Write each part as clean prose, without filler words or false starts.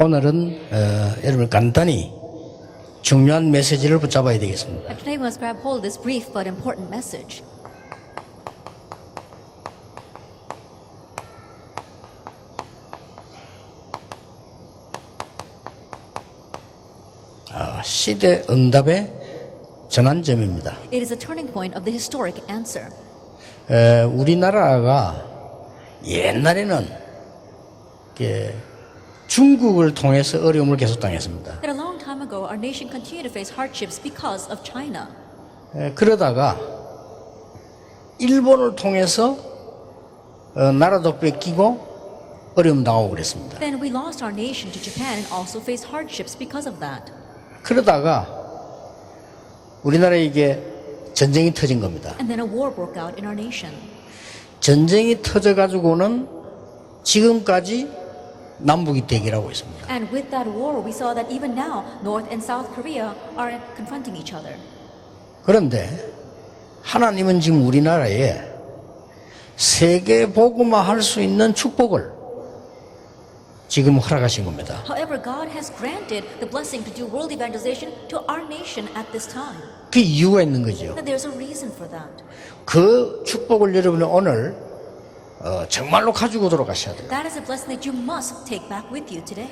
오늘은 여러분 간단히 중요한 메시지를 붙잡아야 되겠습니다. And today we must grab hold of this brief but important message. 시대 응답의 전환점입니다. It is a turning point of the historic answer. 우리나라가 옛날에는 중국을 통해서 어려움을 계속 당했습니다. That a long time ago, our nation continued to face hardships because of China. 그러다가 일본을 통해서 나라도 뺏기고 어려움 당하고 그랬습니다. Then we lost our nation to Japan and also faced hardships because of that. 그러다가 우리나라에 이게 전쟁이 터진 겁니다. And then a war broke out in our nation. 전쟁이 터져가지고는 지금까지 남북이 대결하고 있습니다. And with that war, we saw that even now, North and South Korea are confronting each other. 그런데 하나님은 지금 우리나라에 세계 복음화 할 수 있는 축복을 지금 허락하신 겁니다. However, God has granted the blessing to do world evangelization to our nation at this time. 그 이유가 있는 거죠. And there's a reason for that. 그 축복을 여러분이 오늘 정말로 가지고 돌아가셔야 돼요. That is a blessing that you must take back with you today.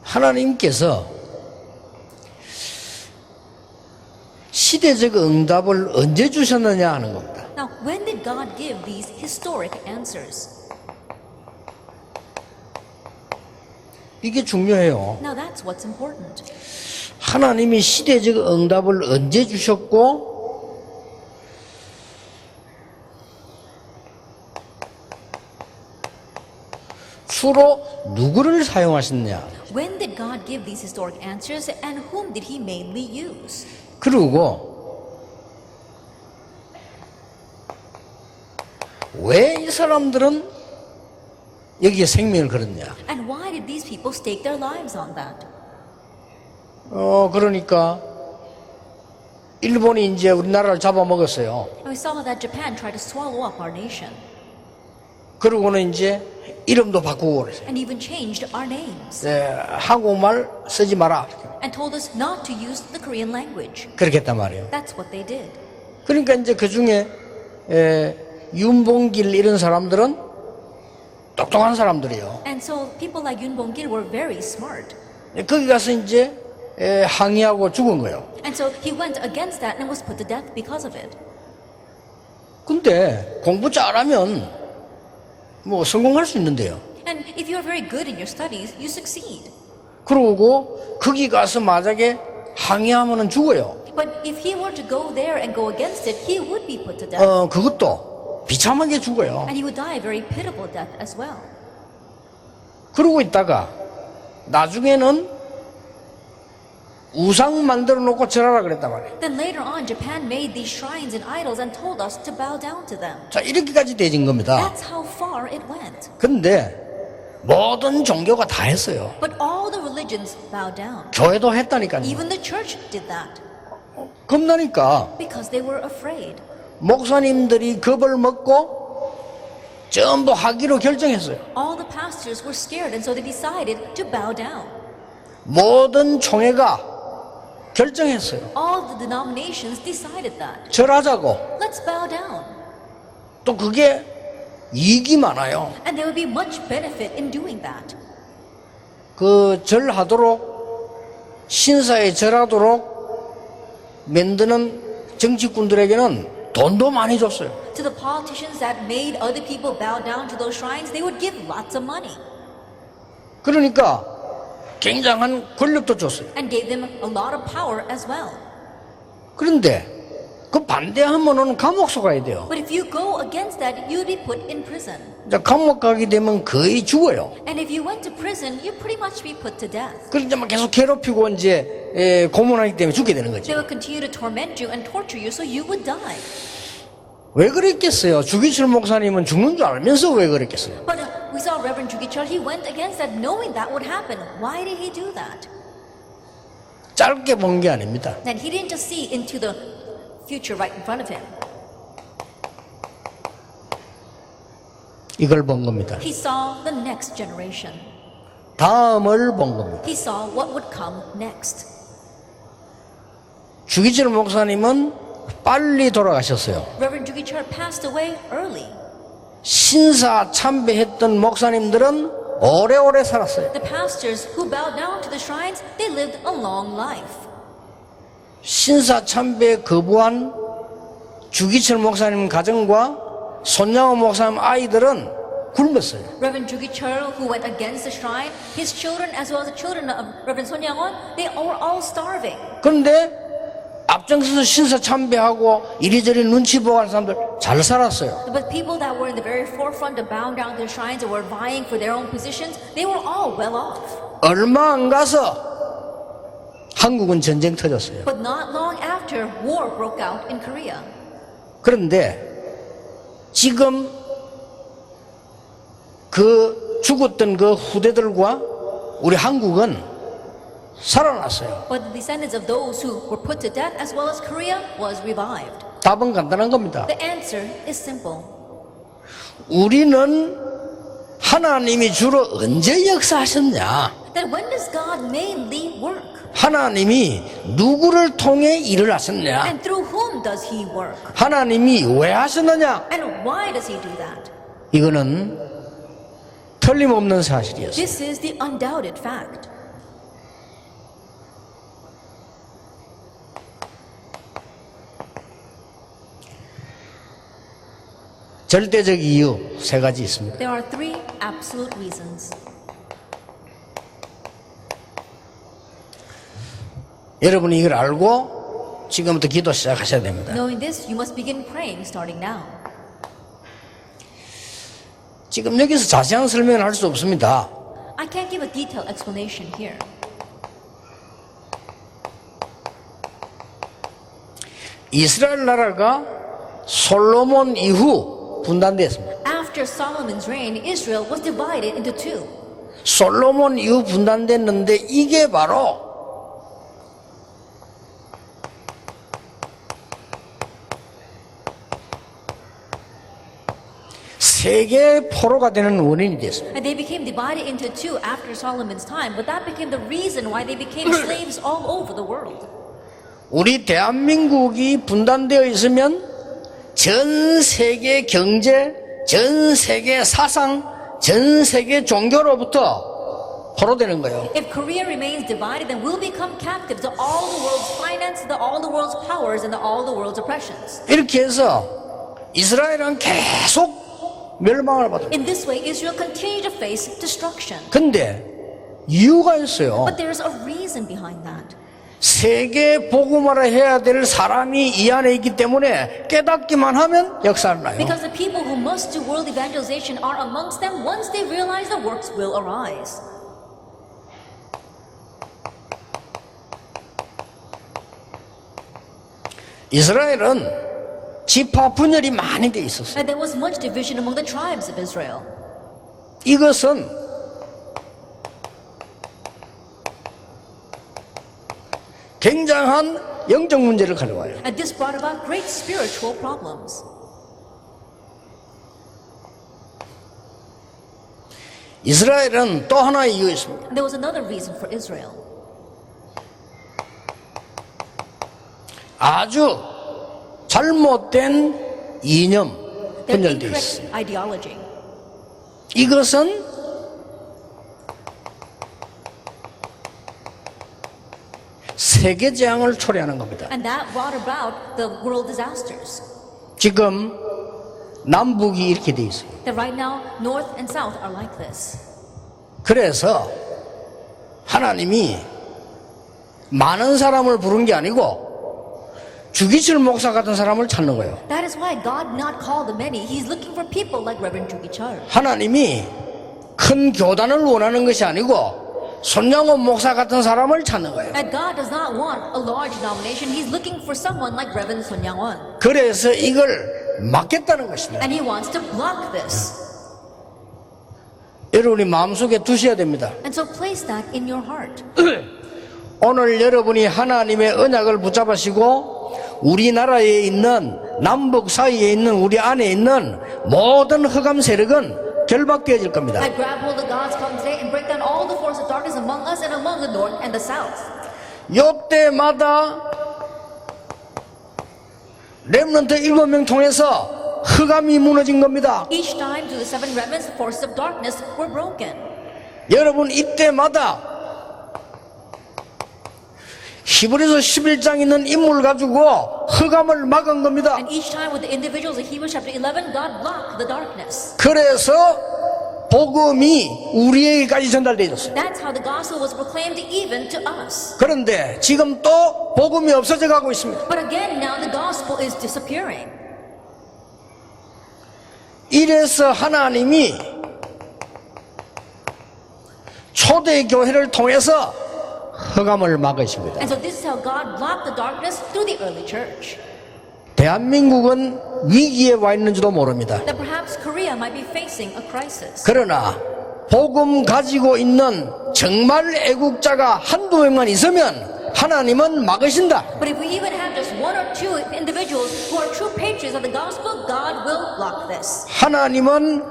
하나님께서 시대적 응답을 언제 주셨느냐 하는 겁니다. Now, when did God give these historic answers? 이게 중요해요. Now, that's what's important. 하나님이 시대적 응답을 언제 주셨고 주로 누구를 사용하셨냐. When did God give these historic answers and whom did He mainly use? 그리고 왜 이 사람들은 여기에 생명을 걸었냐. And why did these people stake their lives on that? 그러니까 일본이 이제 우리나라를 잡아먹었어요. We saw that Japan tried to swallow up our nation 그러고는 이제 이름도 바꾸고 그랬어요. and even changed our names 한국말 쓰지 마라. and told us not to use the Korean language. 그렇게 했단 말이에요. That's what they did. 그러니까 이제 그 중에 윤봉길 이런 사람들은 똑똑한 사람들이에요. And so people like Yoon Bong-gil were very smart. 거기 가서 이제 항의하고 죽은 거예요. And so he went against that and was put to death because of it. 근데 공부 잘하면 뭐 성공할 수 있는데요. And if you're very good in your studies, you succeed. 그러고 거기 가서 만약에 항의하면은 죽어요. But if he were to go there and go against it, he would be put to death. 그것도 비참하게 죽어요. And he would die a very pitiable death as well. 그러고 있다가 나중에는 우상 만들어 놓고 절하라 그랬단 말이에요. Then later on, Japan made these shrines and idols and told us to bow down to them. 자, 이렇게까지 되진 겁니다. That's how far it went. 근데 모든 종교가 다 했어요. But all the religions bowed down. 교회도 했다니까요. Even the church did that 겁나니까 because they were afraid. 목사님들이 겁을 먹고 전부 하기로 결정했어요. All the pastors were scared and so they decided to bow down. 모든 총회가 결정했어요. All the denominations decided that. 절하자고. Let's bow down. 또 그게 이익이 많아요. And there would be much benefit in doing that. 그 절하도록 신사에 절하도록 만드는 정치꾼들에게는 돈도 많이 줬어요. To the politicians that made other people bow down to those shrines, they would give lots of money 그러니까 굉장한 권력도 줬어요. and gave them a lot of power as well. 그런데 그 반대하면은 감옥 속아야 돼요. But if you go against that, you'd be put in prison. 자, 감옥 가게 되면 거의 죽어요. And if you went to prison, you'd pretty much be put to death. 그런데 막 계속 괴롭히고 이제 고문하기 때문에 죽게 되는 They 거죠. would continue to torment you and torture you, so you would die. 왜 그랬겠어요? 주기철 목사님은 죽는 줄 알면서 왜 그랬겠어요? But we saw Reverend Jugichal, he went against that knowing that would happen. Why did he do that? 짧게 본 게 아닙니다. Then he didn't just see into the future right in front of him. 이걸 본 겁니다. He saw the next generation. 다음을 본 겁니다. He saw what would come next. 주기철 목사님은 빨리 돌아가셨어요. Reverend Jugi Chur passed away early. 신사 참배했던 목사님들은 오래오래 살았어요. The pastors who bowed down to the shrines, they lived a long life. 신사 참배 거부한 주기철 목사님 가정과 손양호 목사님 아이들은 굶었어요. Reverend Jugi Chur, who went against the shrine, his children as well as the children of Reverend Son Yang-won, they were all starving. 그런데 앞장서서 신사 참배하고 이리저리 눈치 보고 하는 사람들 잘 살았어요. But people that were in the very forefront of bowing down to their shrines or were vying for their own positions, they were all well off. 얼마 안 가서 한국은 전쟁 터졌어요. But not long after, war broke out in Korea. 그런데 지금 그 죽었던 그 후대들과 우리 한국은 살아났어요. But the descendants of those who were put to death as well as Korea was revived. 답은 간단한 겁니다. The answer is simple. 우리는 하나님이 주로 언제 역사하셨냐? That when does God mainly work? 하나님이 누구를 통해 일을 하셨냐? And through whom does He work? 하나님이 왜 하셨느냐? And why does He do that? 이거는 틀림없는 사실이었어요. This is the undoubted fact. 절대적 이유 세 가지 있습니다. There are three absolute reasons. 여러분이 이걸 알고 지금부터 기도 시작하셔야 됩니다. Knowing this, you must begin praying starting now. 지금 여기서 자세한 설명을 할 수 없습니다. I can't give a detailed explanation here. 이스라엘 나라가 솔로몬 이후 분단됐습니다. After Solomon's reign, Israel was divided into two. 솔로몬 이후 분단됐는데 이게 바로 세계 포로가 되는 원인이 됐습니다. And they became divided into two after Solomon's time, but that became the reason why they became slaves all over the world. 우리 대한민국이 분단되어 있으면 전 세계 경제, 전 세계 사상, 전 세계 종교로부터 포로되는 거예요. If Korea remains divided, then we'll become captive to all the world's finance, to all the world's powers, and to all the world's oppressions. 이렇게 해서 이스라엘은 계속 멸망을 받습니다. In this way, Israel continued to face destruction. 근데 이유가 있어요. But there's a reason behind that. 세계 복음화를 해야 될 사람이 이 안에 있기 때문에 깨닫기만 하면 역사를 나요. Because the people who must do world evangelization are amongst them. Once they realize, the works will arise. 이스라엘은 지파 분열이 많이 돼 있었어요. And there was much division among the tribes of Israel. 이것은 굉장한 영적 문제를 가져와요. And this brought about great spiritual problems. 이스라엘은 또 하나의 이유가 있습니다. And there was another reason for Israel. 아주 잘못된 이념 Their 분열되어 incorrect 있어요. ideology. 이것은 세계 재앙을 초래하는 겁니다. And that brought about the world disasters. 지금 남북이 이렇게 돼 있어요. That right now, North and South are like this. 그래서 하나님이 많은 사람을 부른 게 아니고 주기철 목사 같은 사람을 찾는 거예요. That is why God not called the many. He's looking for people like Reverend Jugi Chur. 하나님이 큰 교단을 원하는 것이 아니고 손양원 목사 같은 사람을 찾는 거예요. And God does not want a large denomination. He's looking for someone like Reverend Son Yang-won. 그래서 이걸 막겠다는 것입니다. And He wants to block this. 여러분이 마음속에 두셔야 됩니다. And so place that in your heart. 오늘 여러분이 하나님의 언약을 붙잡으시고 우리나라에 있는 남북 사이에 있는 우리 안에 있는 모든 흑암 세력은 결박되어질 겁니다. That grab hold of God's come today and break down all the forces of darkness among us and among the north and the south. 요때마다 렘넌트 7명 통해서 흑암이 무너진 겁니다. Each time to the seven remnants, the forces of darkness were broken. 여러분 이때마다 히브리서 11장 있는 인물 가지고 흑암을 막은 겁니다. And each time with the individuals of Hebrews chapter 11, God blocked the darkness. 그래서 복음이 우리에게까지 전달되어졌어요. That's how the gospel was proclaimed even to us. 그런데 지금 또 복음이 없어져 가고 있습니다. But again, now the gospel is disappearing. 이래서 하나님이 초대교회를 통해서 흑암을 막으십니다. And so this is how God blocked the darkness through the early church. 대한민국은 위기에 와 있는지도 모릅니다. That perhaps Korea might be facing a crisis. 그러나 복음 가지고 있는 정말 애국자가 한두 명만 있으면 하나님은 막으신다. But if we even have just one or two individuals who are true patriots of the gospel, God will block this. 하나님은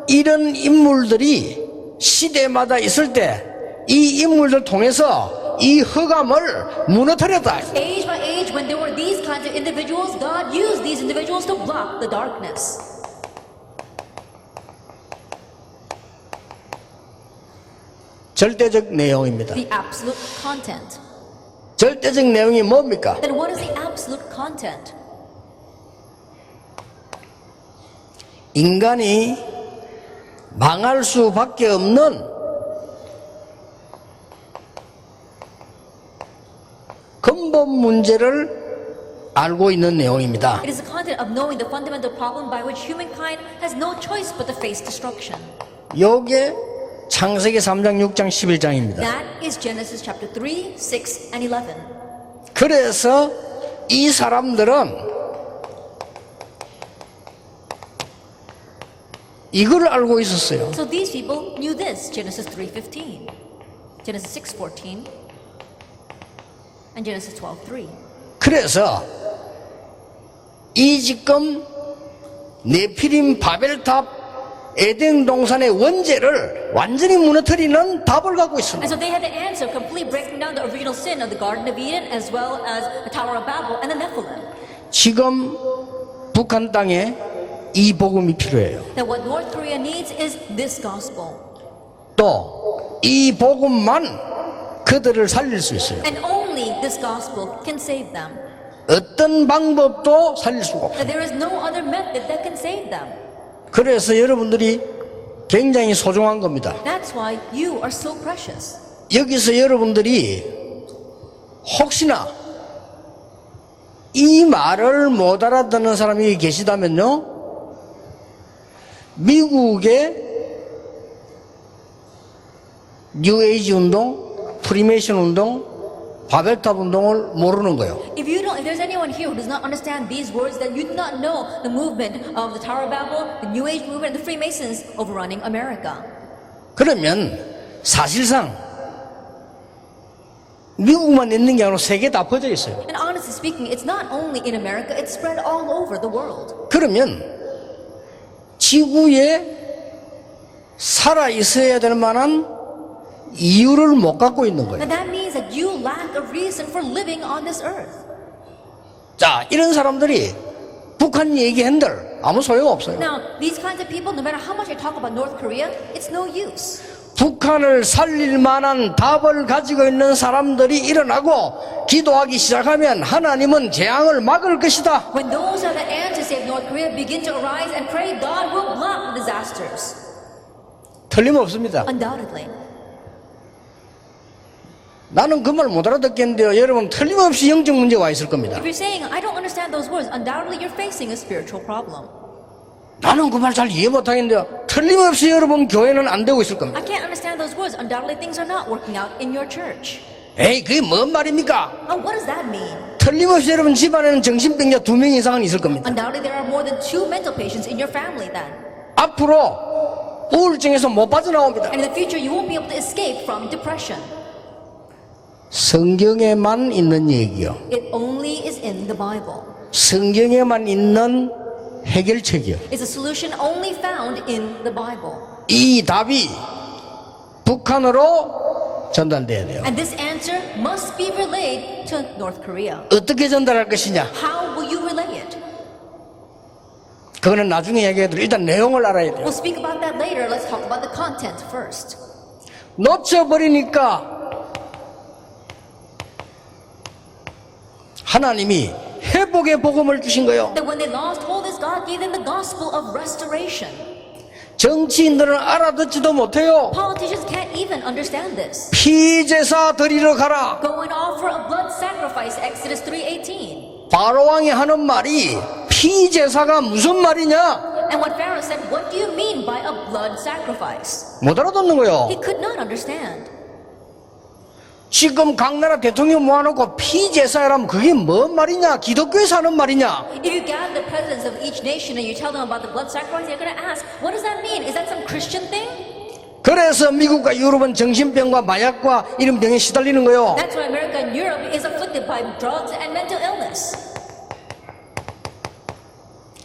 이런 인물들이 시대마다 있을 때 이 인물들 통해서 이 흑암을 무너뜨렸다. Age by age, when there were these kinds of individuals, God used these individuals to block the darkness. 절대적 내용입니다. The absolute content. 절대적 내용이 뭡니까? Then what is the absolute content? 인간이 망할 수밖에 없는 근본 문제를 알고 있는 내용입니다. It is the content of knowing the fundamental problem by which humankind has no choice but to face destruction. 요게 창세기 3장, 6장, 11장입니다. That is Genesis chapter 3, 6, and 11. 그래서 이 사람들은 이걸 알고 있었어요. So these people knew this, Genesis 3:15, Genesis 6:14, and Genesis 12:3. 그래서 이 지금 네피림 바벨탑 에덴 동산의 원죄를 완전히 무너뜨리는 답을 갖고 있습니다. And so they had the answer, completely breaking down the original sin of the Garden of Eden as well as the Tower of Babel and the Nephilim. 지금 북한 땅에 이 복음이 필요해요. That what North Korea needs is this gospel. 또 이 복음만 그들을 살릴 수 있어요. And only this gospel can save them. 어떤 방법도 살릴 수가 없어요. That there is no other method that can save them. 그래서 여러분들이 굉장히 소중한 겁니다. That's why you are so precious. 여기서 여러분들이 혹시나 이 말을 못 알아듣는 사람이 계시다면요, 미국의 뉴에이지 운동, 프리메이션 운동, 바벨탑 운동을 모르는 거예요. If there's anyone here who does not understand these words, then you do not know the movement of the Tower of Babel, the New Age movement, and the Freemasons overrunning America. 그러면 사실상 미국만 있는 게 아니라 세계 다 퍼져 있어요. And honestly speaking, it's not only in America, it's spread all over the world. 그러면 지구에 살아 있어야 될 만한 이유를 못 갖고 있는 거예요. And that means that you lack a reason for living on this earth. 자, 이런 사람들이 북한 얘기한들 아무 소용 없어요. Now, these kinds of people, no matter how much I talk about North Korea, it's no use. 북한을 살릴 만한 답을 가지고 있는 사람들이 일어나고 기도하기 시작하면 하나님은 재앙을 막을 것이다. When those who have the answer to save North Korea begin to arise and pray, God will block the disasters. 틀림없습니다. Undoubtedly. 나는 그 말 못 알아듣겠는데요. 여러분 틀림없이 영적 문제가 와 있을 겁니다. If you're saying, I don't understand those words, undoubtedly you're facing a spiritual problem. 나는 그 말 잘 이해 못하겠는데요. 틀림없이 여러분 교회는 안 되고 있을 겁니다. I can't understand those words. Undoubtedly things are not working out in your church. 에이 그게 뭔 말입니까? What does that mean? 틀림없이 여러분 집안에는 정신병자 2명 이상은 있을 겁니다. Undoubtedly there are more than 2 mental patients in your family then. 앞으로 우울증에서 못 빠져나옵니다. And in the future you won't be able to escape from depression. 성경에만 있는 얘기요. It only is in the Bible. 성경에만 있는 해결책이요. It's a solution only found in the Bible. 이 답이 북한으로 전달돼야 돼요. And this answer must be relayed to North Korea. 어떻게 전달할 것이냐? How will you relay it? 그거는 나중에 얘기해도 일단 내용을 알아야 돼요. We'll speak about that later. Let's talk about the content first. 놓쳐버리니까 하나님이 회복의 복음을 주신 거예요. That when they lost hold, as God gave them the gospel of restoration. 정치인들은 알아듣지도 못해요. Politicians can't even understand this. 피제사 드리러 가라. Go and offer a blood sacrifice, Exodus 3:18. 바로왕이 하는 말이 피제사가 무슨 말이냐? And when Pharaoh said, what do you mean by a blood sacrifice? 못 알아듣는 거예요. He could not understand. 지금 각 나라 대통령 모아놓고 피제사라면 그게 뭔 말이냐? 기독교에서 하는 말이냐? If you gather the presidents of each nation and you tell them about the blood sacrifice, they're going to ask, what does that mean? Is that some Christian thing? 그래서 미국과 유럽은 정신병과 마약과 이런 병에 시달리는 거예요. That's why America and Europe is afflicted by drugs and mental illness.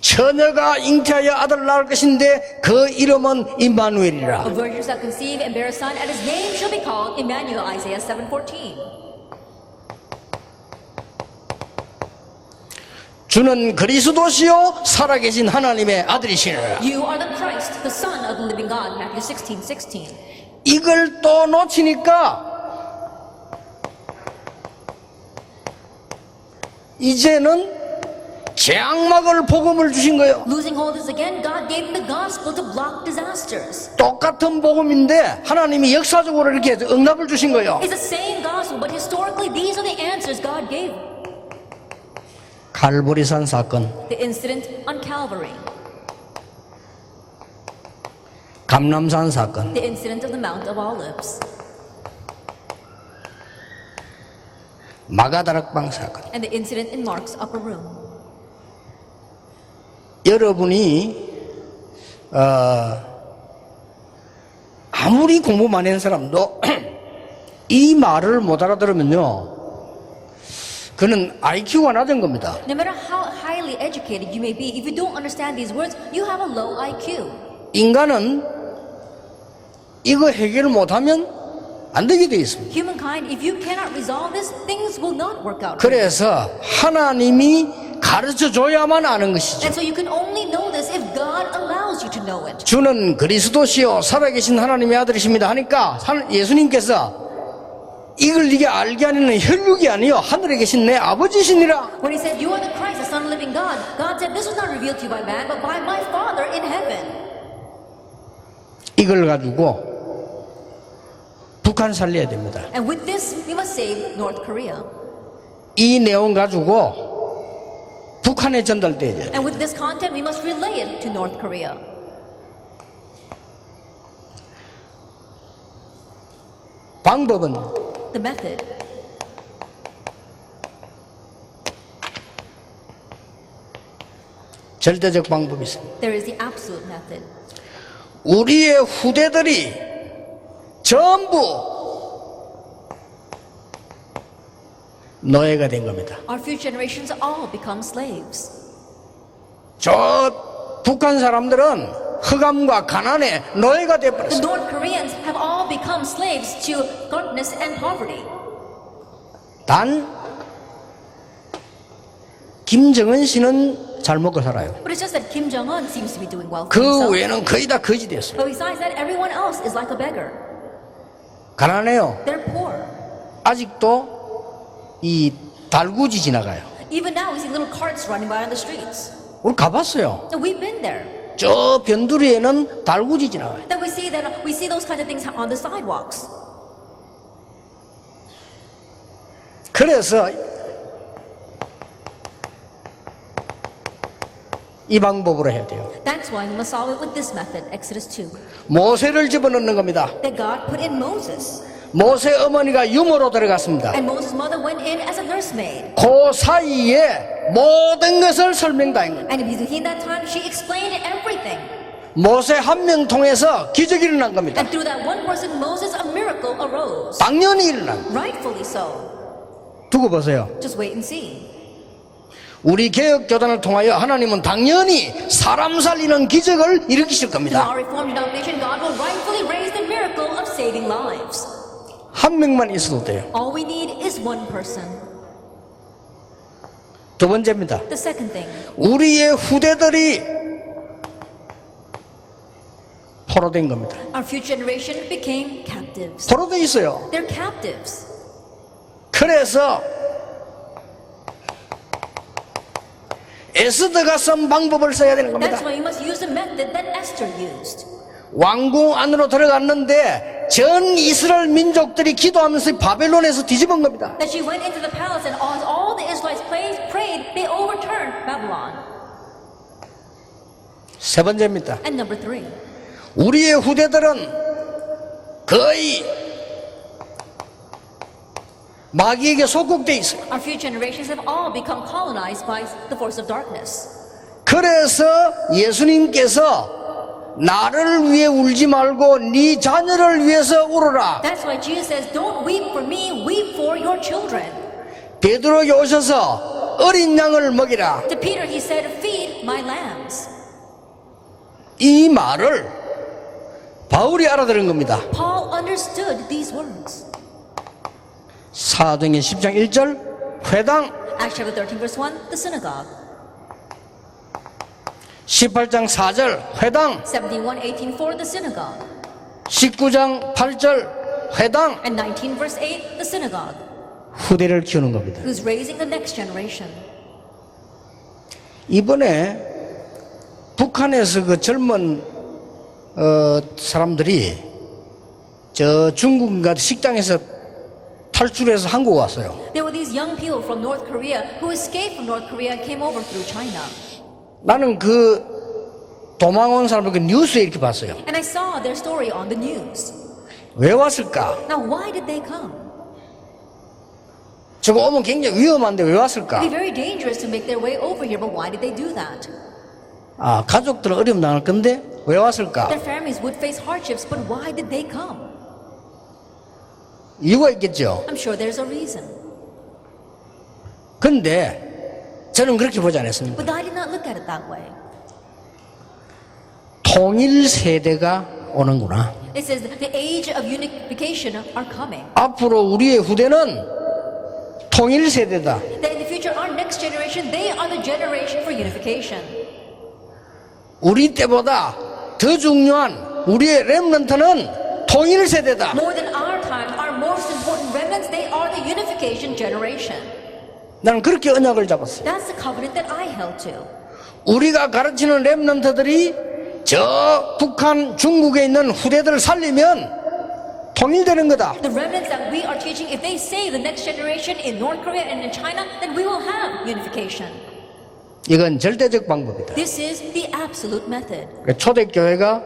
처녀가 잉태하여 아들을 낳을 것인데 그 이름은 임마누엘이라. A virgin shall conceive and bear a son, and his name shall be called Emmanuel, Isaiah 7:14. 주는 그리스도시요 살아계신 하나님의 아들이시니라. You are the Christ, the Son of the living God, Matthew 16:16. 이걸 또 놓치니까 이제는 재앙막을 복음을 주신 거예요. Losing hold is again, God gave them the gospel to block disasters. 똑같은 복음인데 하나님이 역사적으로 이렇게 응답을 주신 거예요. It's the same gospel, but historically, these are the answers God gave. 갈보리산 사건, The incident on Calvary, 감람산 사건, the incident of the Mount of Olives, 마가다락방 사건. and the incident in Mark's upper room. 여러분이 아무리 공부 많이 한 사람도 이 말을 못 알아들으면요, 그는 IQ가 낮은 겁니다. No matter how highly educated you may be, if you don't understand these words, you have a low IQ. 인간은 이거 해결을 못하면 안 되게 돼 있습니다. Humankind, if you cannot resolve this, things will not work out. 그래서 하나님이 가르쳐 줘야만 아는 것이죠. And so you can only know this if God allows you to know it. 주는 그리스도시요 살아계신 하나님의 아들이십니다 하니까 예수님께서 이걸 네게 알게 하는 혈육이 아니요 하늘에 계신 내 아버지시니라. When he said, you are the Christ, the Son of the living God, God said, this was not revealed to you by man, but by my Father in heaven. 이걸 가지고 북한 살려야 됩니다. And with this, we must save North Korea. 이 내용 가지고 북한에 전달돼야 돼요. And with this content, we must relay it to North Korea. 방법은 The method, 절대적 방법이 있습니다. there is the absolute method. 우리의 후대들이 전부 노예가 된 겁니다. Our future generations all become slaves. 저 북한 사람들은 흑암과 가난에 노예가 The 되어버렸어요. North Koreans have all become slaves to darkness and poverty. 단 김정은 씨는 잘 먹고 살아요. But it's just that Kim Jong-un seems to be doing well for 그 himself. 외에는 거의 다 거지 됐어요. But besides that, everyone else is like a beggar. 가난해요. They're poor. 아직도 이 달구지 지나가요. Even now, we see little carts running by on the streets. 우리 가봤어요. So we've been there. 저 변두리에는 달구지 지나가요. That we see those kinds of things on the sidewalks. 그래서 이 방법으로 해야 돼요. That's why we must solve it with this method, Exodus 2. 모세를 집어넣는 겁니다. That God put in Moses. 모세 어머니가 유모로 들어갔습니다. And Moses' mother went in as a nursemaid. 그 사이에 모든 것을 설명다한 겁니다. And between that time, she explained everything. 모세 한 명 통해서 기적이 일어난 겁니다. And through that one person, Moses, a miracle arose. 당연히 일어난. Rightfully so. 두고 보세요. Just wait and see. 우리 개혁교단을 통하여 하나님은 당연히 사람 살리는 기적을 일으키실 In 겁니다. our Reformed denomination, God will rightfully raise the miracle of saving lives. 한 명만 있어도 돼요. All we need is one person. 두 번째입니다. The second thing, 우리의 후대들이 포로된 겁니다. our future generation became captives. 포로돼 있어요. They're captives. 그래서 에스더가 쓴 방법을 써야 되는 겁니다. That's why you must use the method that Esther used. 왕궁 안으로 들어갔는데 전 이스라엘 민족들이 기도하면서 바벨론에서 뒤집은 겁니다. That she went into the palace and as all the Israelites prayed, they overturned Babylon. 세 번째입니다. And number three, 우리의 후대들은 거의 마귀에게 속국돼 있어요. our future generations have all become colonized by the force of darkness. 그래서 예수님께서 나를 위해 울지 말고 네 자녀를 위해서 울어라. That's why Jesus says, don't weep for me, weep for your children. 베드로에게 오셔서 어린 양을 먹이라. To Peter he said, feed my lambs. 이 말을 바울이 알아들은 겁니다. Paul understood these words. 사도행전 10장 1절 회당, Acts chapter 13 verse 1, the synagogue. 18장 4절 회당, 17:1-18 for the synagogue. 19장 8절 회당. And 19 verse 8, the synagogue. 후대를 키우는 겁니다. Who's raising the next generation. 이번에 북한에서 그 젊은 사람들이 저 중국인가 식당에서 탈출해서 한국 왔어요. There were these young people from North Korea who escaped from North Korea and came over through China. 나는 그 도망온 사람들 그 뉴스에 이렇게 봤어요. And I saw their story on the news. 왜 왔을까? Now why did they come? 저거 오면 굉장히 위험한데 왜 It'd 왔을까? be very dangerous to make their way over here, but why did they do that? 아, 가족들은 어려움 당할 건데 왜 왔을까? Their families would face hardships, but why did they come? 이유가 있겠죠. I'm sure there's a reason. 근데 저는 그렇게 보지 않았습니다. But I did not look at it that way. 통일 세대가 오는구나. It says the age of unification are coming. 앞으로 우리의 후대는 통일 세대다. That in the future, our next generation, they are the generation for unification. 우리 때보다 더 중요한 우리의 렘넌트는 통일 세대다. More than our time, our most important remnants, they are the unification generation. 나는 그렇게 언약을 잡았어요. That's the covenant that I held to. 우리가 가르치는 렘넌트들이 저 북한, 중국에 있는 후대들을 살리면 통일되는 거다. The remnants that we are teaching, if they save the next generation in North Korea and in China, then we will have unification. 이건 절대적 방법이다. This is the absolute method. 초대교회가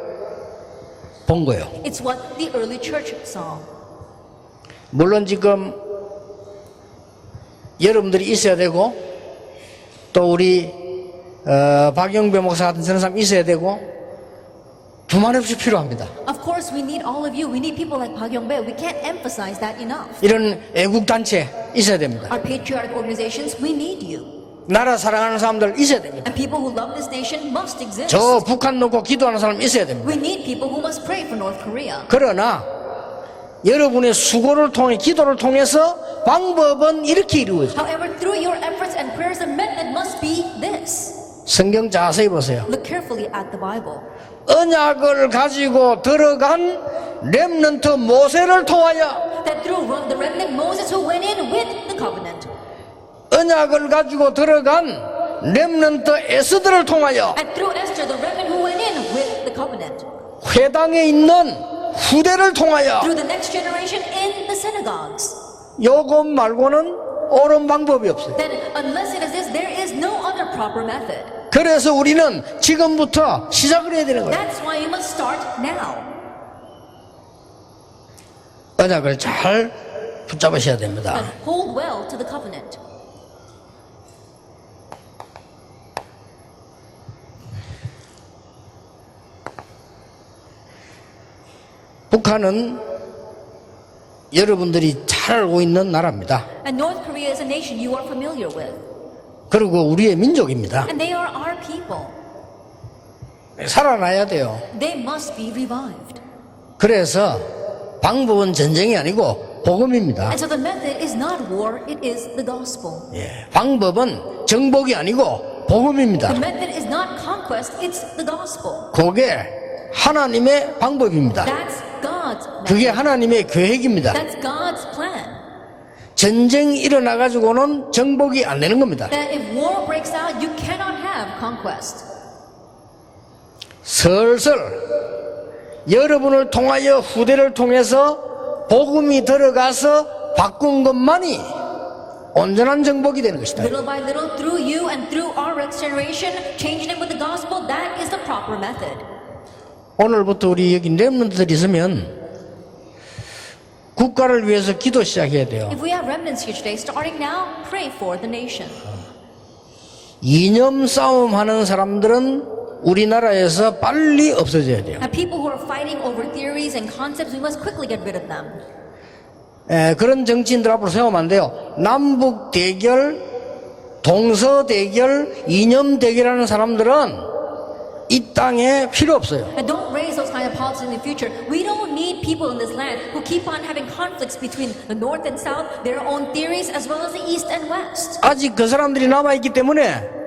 본 거예요. It's what the early church saw. 물론 지금 여러분들이 있어야 되고 또 우리 박영배 목사 같은 저런 사람 있어야 되고 두말 없이 필요합니다. Of course, we need all of you. We need people like Park Young-bae. We can't emphasize that enough. 이런 애국단체 있어야 됩니다. Our patriotic organizations, we need you. 나라 사랑하는 사람들 있어야 됩니다. And people who love this nation must exist. 저 북한 놓고 기도하는 사람 있어야 됩니다. We need people who must pray for North Korea. 그러나 여러분의 수고를 통해 기도를 통해서 방법은 이렇게 이루어져. However, through your efforts and prayers, the method must be this. 성경 자세히 보세요. Look carefully at the Bible. 언약을 가지고 들어간 렘넌트 모세를 통하여 That through the remnant Moses who went in with the covenant. 언약을 가지고 들어간 렘넌트 에스더를 통하여 And through Esther, the remnant who went in with the covenant. 회당에 있는 후대를 통하여 Through the next generation in the synagogues. 요것 말고는 옳은 방법이 없어요. Then unless it is this, there is no other proper method. 그래서 우리는 지금부터 시작을 해야 되는 거예요. That's why you must start now. 언약을 잘 붙잡으셔야 됩니다. And hold well to the covenant. 북한은 여러분들이 잘 알고 있는 나라입니다. And North Korea is a nation you are familiar with. 그리고 우리의 민족입니다. And they are our people. 살아나야 돼요. They must be revived. 그래서 방법은 전쟁이 아니고 복음입니다. And so the method is not war, it is the gospel. 예, 방법은 정복이 아니고 복음입니다. The method is not conquest, it's the gospel. 그게 하나님의 방법입니다. That's God's method. 그게 하나님의 계획입니다. That's God's plan. 전쟁이 일어나 가지고는 정복이 안 되는 겁니다. That if war breaks out, you cannot have conquest. 슬슬 여러분을 통하여 후대를 통해서 복음이 들어가서 바꾼 것만이 온전한 정복이 되는 것이다. Little by little, through you and through our next generation, changing it with the gospel, that is the proper method. 오늘부터 우리 여기 렘넌트들이 있으면 국가를 위해서 기도 시작해야 돼요. If we have remnants here today, starting now, pray for the nation. 이념 싸움 하는 사람들은 우리나라에서 빨리 없어져야 돼요. And people who are fighting over theories and concepts, we must quickly get rid of them. 그런 정치인들 앞으로 세우면 안 돼요. 남북 대결, 동서 대결, 이념 대결하는 사람들은 이 땅에 필요 없어요. And don't raise those kind of politics in the future. We don't need people in this land who keep on having conflicts between the north and south, their own theories, as well as the east and west. 아직 그 사람들이 남아있기 때문에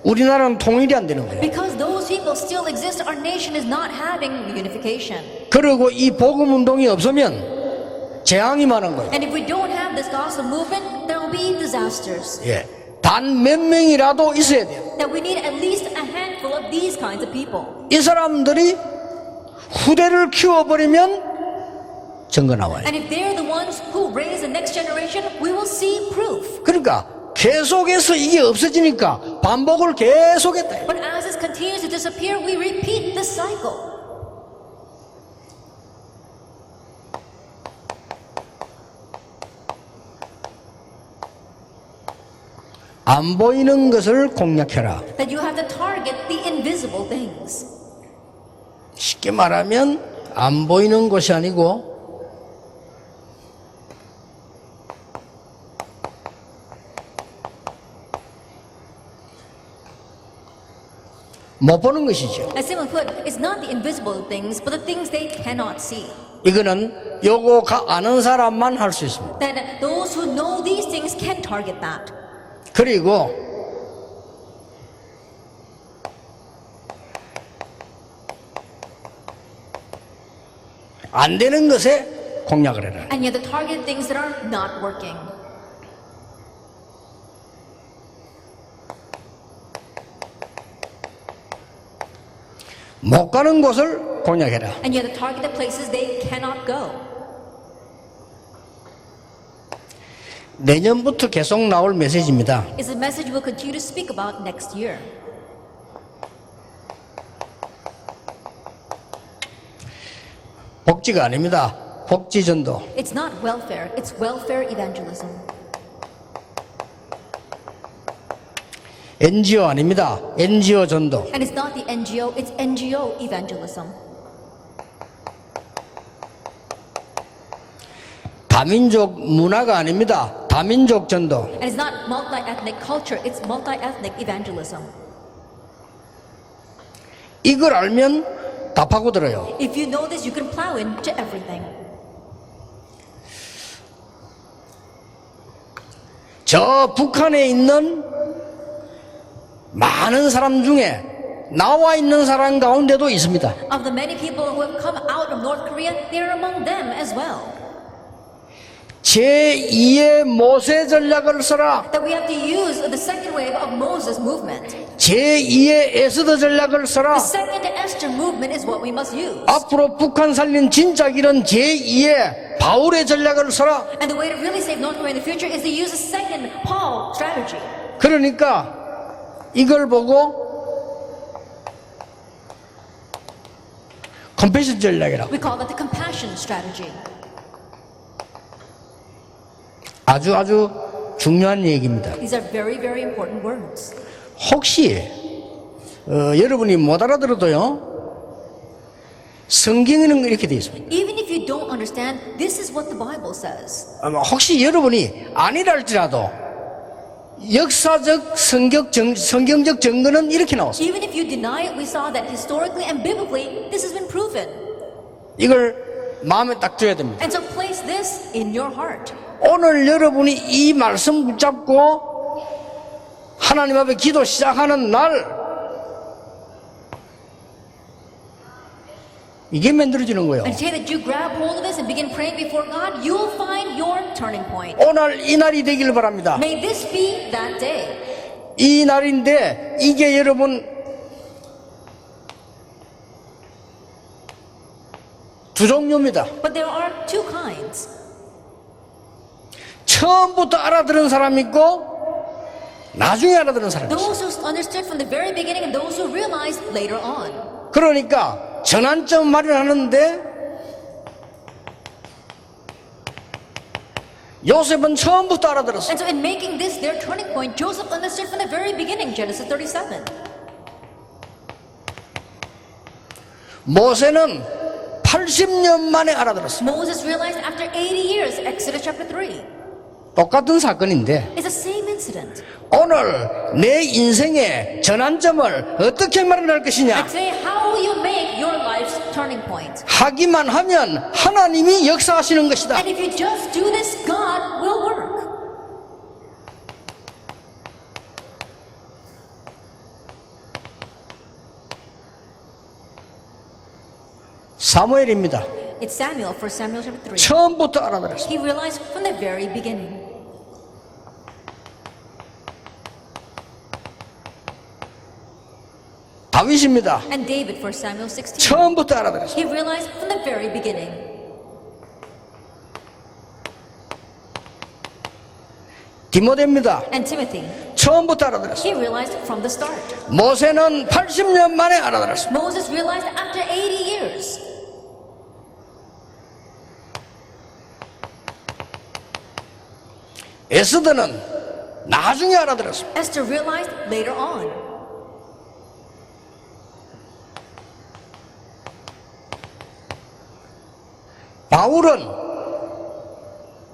우리나라는 통일이 안 되는 거예요. Because those people still exist, our nation is not having unification. 그리고 이 복음 운동이 없으면 재앙이 많은 거예요. And if we don't have this gospel movement, there will be disasters. 예. 단 몇 명이라도 있어야 돼요. That we need at least a handful of these kinds of people. 이 사람들이 후대를 키워버리면 증거 나와요. And if they're the ones who raise the next generation, we will see proof. 그러니까 계속해서 이게 없어지니까 반복을 계속했다. But as this continues to disappear, we repeat this cycle. 안 보이는 것을 공략해라. That you have to target the invisible things. 쉽게 말하면 안 보이는 것이 아니고 못 보는 것이죠. As simply put, it's not the invisible things, but the things they cannot see. 이거는 요거 아는 사람만 할 수 있습니다. That those who know these things can target that. 그리고 안 되는 것에 공략을 해라. And you have to target things that are not working. 못 가는 곳을 공략해라. And you have to target the places they cannot go. 내년부터 계속 나올 메시지입니다. It's a message we'll continue to speak about next year. 복지가 아닙니다. 복지전도. It's not welfare, it's welfare evangelism. NGO 아닙니다. NGO 전도. And it's not the NGO, it's NGO evangelism. 다민족 문화가 아닙니다. 다민족 전도. And it's not multi-ethnic culture, it's multi-ethnic evangelism. 이걸 알면 다 파고들어요. If you know this, you can plow into everything. 저 북한에 있는 많은 사람 중에 나와 있는 사람 가운데도 있습니다. Of the many people who have come out of North Korea, they are among them as well. 제2의 모세 전략을 써라. That we have to use the second wave of Moses movement. 제2의 에스더 전략을 써라. The second Esther movement is what we must use. 앞으로 북한 살린 진짜 길은 제2의 바울의 전략을 써라. And the way to really save North Korea in the future is to use the second Paul strategy. 그러니까 이걸 보고 컴패션 전략이라고. We call that the compassion strategy. 아주 중요한 얘기입니다. These are very, very important words. 혹시 여러분이 못 알아들어도요, 성경에는 이렇게 되어 있습니다. Even if you don't understand, this is what the Bible says. 혹시 여러분이 아니랄지라도 역사적 성경적 증거는 이렇게 나왔어요. Even if you deny it, we saw that historically and biblically, this has been proven. 이걸 마음에 딱 줘야 됩니다. And so place this in your heart. 오늘 여러분이 이 말씀 붙잡고 하나님 앞에 기도 시작하는 날 이게 만들어지는 거예요. And today that you grab hold of this and begin praying before God, you will find your turning point. 오늘 이 날이 되길 바랍니다. May this be that day. 이 날인데 이게 여러분 두 종류입니다. But there are two kinds. 처음부터 알아들은 사람이 있고 나중에 알아들은 사람이 있어요. Those who understood from the very beginning and those who realized later on. 그러니까 전환점 마련하는데 요셉은 처음부터 알아들었어요. And so in making this their turning point, Joseph understood from the very beginning, Genesis 37. 모세는 80년 만에 알아들었어요. Moses realized after 80 years, Exodus chapter 3. 똑같은 사건인데 It's the same incident. 오늘 내 인생의 전환점을 어떻게 마련할 것이냐? And today, how will you make your life's turning point? 하기만 하면 하나님이 역사하시는 것이다. And if you just do this, God will work. 사무엘입니다. It's Samuel, 1 Samuel chapter 3. 처음부터 알아들었어요. He realized from the very beginning. 다윗입니다. And David, 1 Samuel 16. 처음부터 알아들었어요. He realized from the very beginning. 디모데입니다. And Timothy, 처음부터 알아들었어요. he realized from the start. 모세는 80년 만에 알아들었어요. Moses realized after 80 years. 에스더는 나중에 알아들었어요. Esther realized later on. 바울은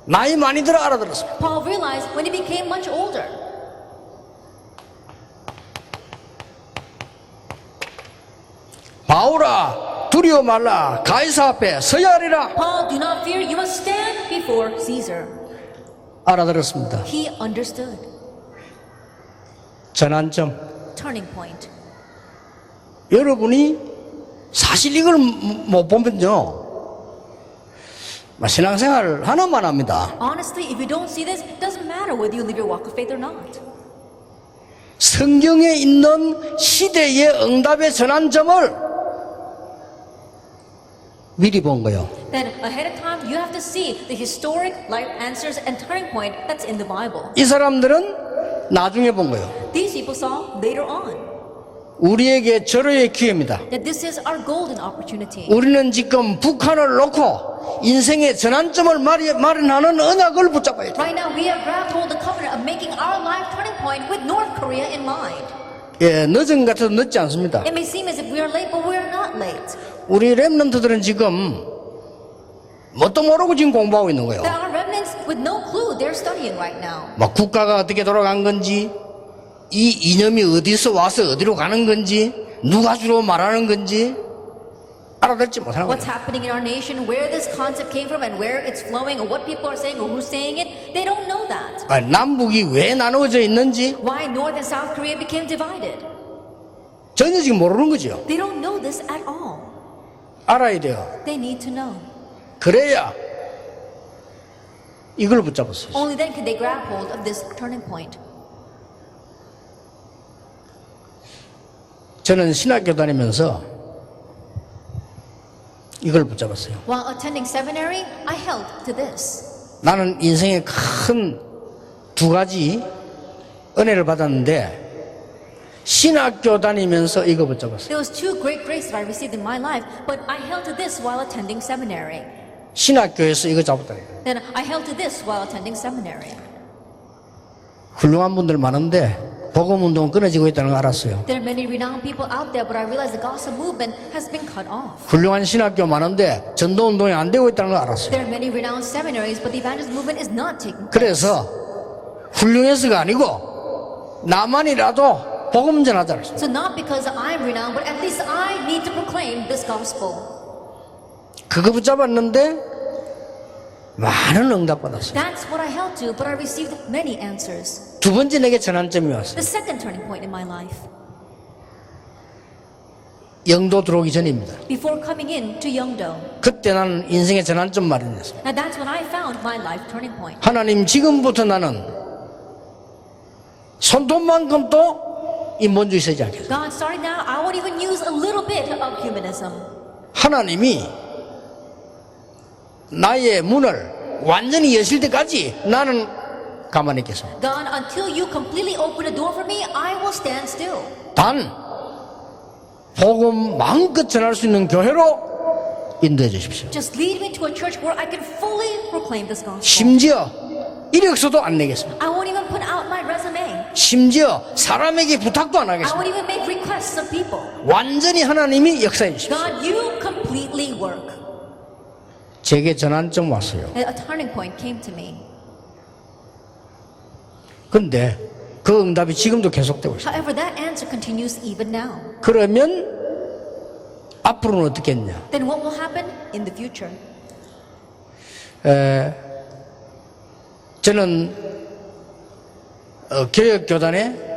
나이 많이 들어 알아들었어요. Paul realized when he became much older. 바울아 두려워 말라 가이사 앞에 서야 하리라. Paul, do not fear, you must stand before Caesar. 알아들었습니다. He understood. 전환점. Turning point. 여러분이 사실 이걸 못 보면요 신앙생활 하나만 합니다. Honestly, if you don't see this, it doesn't matter whether you live your walk of faith or not. 성경에 있는 시대의 응답의 전환점을 미리 본 거예요. Then ahead of time, you have to see the historic life answers and turning point that's in the Bible. 이 사람들은 나중에 본 거예요. These people saw later on 우리에게 절호의 기회입니다. that this is our golden opportunity. 우리는 지금 북한을 놓고 인생의 전환점을 마련하는 언약을 붙잡아야 돼요. Right now, we have grabbed hold of the covenant of making our life turning point with North Korea in mind. 예, 늦은 것 같아도 늦지 않습니다. It may seem as if we are late, but we are not late. 우리 렘넌트들은 지금 뭣도 모르고 지금 공부하고 있는 거예요. There are remnants with no clue they're studying right now. 막 국가가 어떻게 돌아간 건지, 이 이념이 어디서 와서 어디로 가는 건지, 누가 주로 말하는 건지 알아듣지 못하는 What's 거예요. happening in our nation, where this concept came from and where it's flowing, or what people are saying, or who's saying it, they don't know that. 남북이 왜 나누어져 있는지 Why North and South Korea became divided. 전혀 지금 모르는 거죠. They don't know this at all. 알아야 돼요. They need to know. 그래야 이걸 붙잡았어요. Only then can they grab hold of this turning point. 저는 신학교 다니면서 이걸 붙잡았어요. While attending seminary, I held to this. 나는 인생에 큰 두 가지 은혜를 받았는데 신학교 다니면서 이거 붙잡았어요. There was two great graces that I received in my life, but I held to this while attending seminary. 신학교에서 이거 잡았다. Then I held to this while attending seminary. 훌륭한 분들 많은데 복음운동은 끊어지고 있다는 걸 알았어요. There are many renowned people out there, but I realize the gospel movement has been cut off. 훌륭한 신학교 많은데 전도운동이 안 되고 있다는 걸 알았어요. There are many renowned seminaries, but the evangelism movement is not taking place. 그래서 훌륭해서가 아니고 나만이라도 복음 전하자. So not because I'm renowned, but at least I need to proclaim this gospel. 그거 붙잡았는데 많은 응답 받았어요. That's what I held to, but I received many answers. 두 번째 내게 전환점이 왔어요. The second turning point in my life, 영도 들어오기 전입니다. before coming in to Yeongdo. 그때 나는 인생의 전환점 마련했어요. Now that's when I found my life turning point. 하나님, 지금부터 나는 손톱만큼도 인본주의 쓰지 않겠어요. God, starting now, I won't even use a little bit of humanism. 하나님이 나의 문을 완전히 여실 때까지 나는 가만히 있겠습니다. God, until you completely open the door for me, I will stand still. 단 복음 마음껏 전할 수 있는 교회로 인도해 주십시오. Just lead me to a church where I can fully proclaim this gospel. 심지어 이력서도 안 내겠습니다. I won't even put out my resume. 심지어 사람에게 부탁도 안 I 하겠습니다. won't even make requests of people. 완전히 하나님이 역사해 주십시오. God, you completely work. 제게 전환점 왔어요. And a turning point came to me. 근데 그 응답이 지금도 계속되고 있어요. However, that answer continues even now. 그러면 앞으로는 어떻게 했냐? Then what will happen in the future? 저는 교역교단에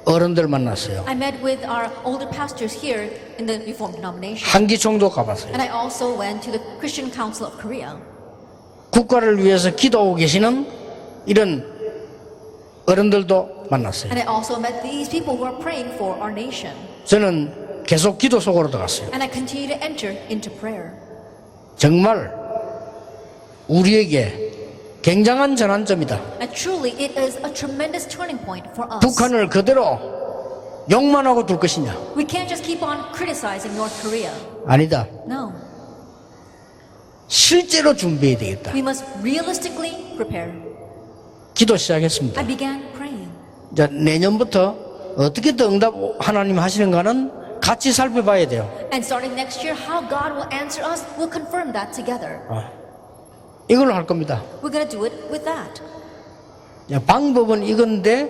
어른들 만났어요. I met with our older pastors here in the Reformed denomination. 한기총도 가봤어요. And I also went to the Christian Council of Korea. 국가를 위해서 기도하고 계시는 이런 어른들도 만났어요. And I also met these people who are praying for our nation. 저는 계속 기도 속으로 들어갔어요. And I continue to enter into prayer. 정말 우리에게 굉장한 전환점이다. And truly, it is a tremendous turning point for us. 북한을 그대로 욕만 하고 둘 것이냐? We can't just keep on criticizing North Korea. 아니다. No. 실제로 준비해야 되겠다. We must realistically prepare. 기도 시작했습니다. I began praying. 이제 내년부터 어떻게 더 응답 하나님 하시는가는 같이 살펴봐야 돼요. And starting next year, how God will answer us, we'll confirm that together. 이걸로 할 겁니다. We're going to do it with that. 방법은 이건데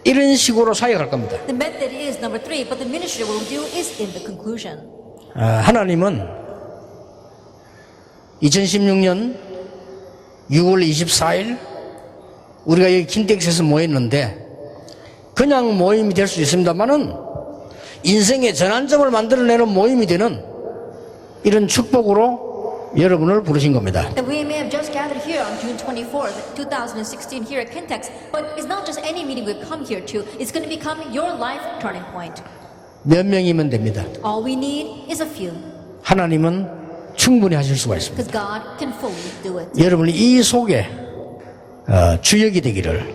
이런 식으로 사역할 겁니다. The method is number 3, but the ministry we'll do is in the conclusion. 하나님은 2016년 6월 24일 우리가 여기 킨텍스에서 모였는데 그냥 모임이 될 수 있습니다만은 인생의 전환점을 만들어내는 모임이 되는 이런 축복으로 여러분을 부르신 겁니다. That we may have just gathered here on June 24th, 2016 here at Kintex, but it's not just any meeting we've come here to, it's going to become your life turning point. 몇 명이면 됩니다. All we need is a few, 하나님은 충분히 하실 수가 있습니다. because God can fully do it. 여러분이 이 속에 주역이 되기를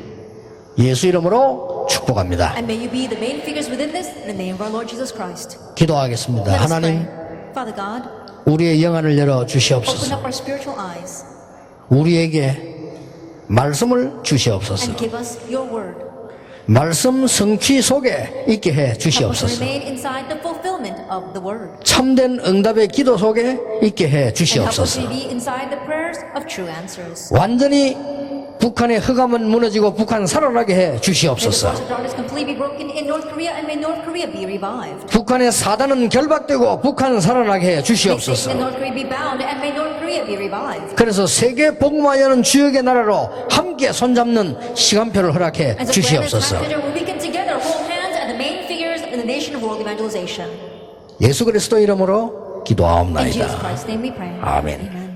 예수 이름으로 축복합니다. And may you be the main figures within this, in the name of our Lord Jesus Christ. 기도하겠습니다. Let us 하나님, pray. Father God, 우리의 영안을 열어 open 주시옵소서. up our spiritual eyes 우리에게 말씀을 주시옵소서. and give us your word. 말씀 성취 속에 있게 해 Help us to 주시옵소서. remain inside the fulfillment of the word. 참된 응답의 기도 속에 있게 해 And help us 주시옵소서. to be inside the prayers of true answers. 완전히 북한의 흑암은 무너지고 북한 살아나게 해 May the 주시옵소서. force of darkness completely be broken in North Korea, and may North Korea be revived. 북한의 사단은 결박되고 북한 살아나게 해 May Satan 주시옵소서. and North Korea be bound, and may North Korea be revived. 그래서 세계 복음화하는 주역의 나라로 함께 손잡는 시간표를 허락해 And so grant us 주시옵소서. time where we can together hold hands as the main figures in the nation of world evangelization. 예수 그리스도 이름으로 In 기도하옵나이다. Jesus Christ's name we pray. 아멘. Amen.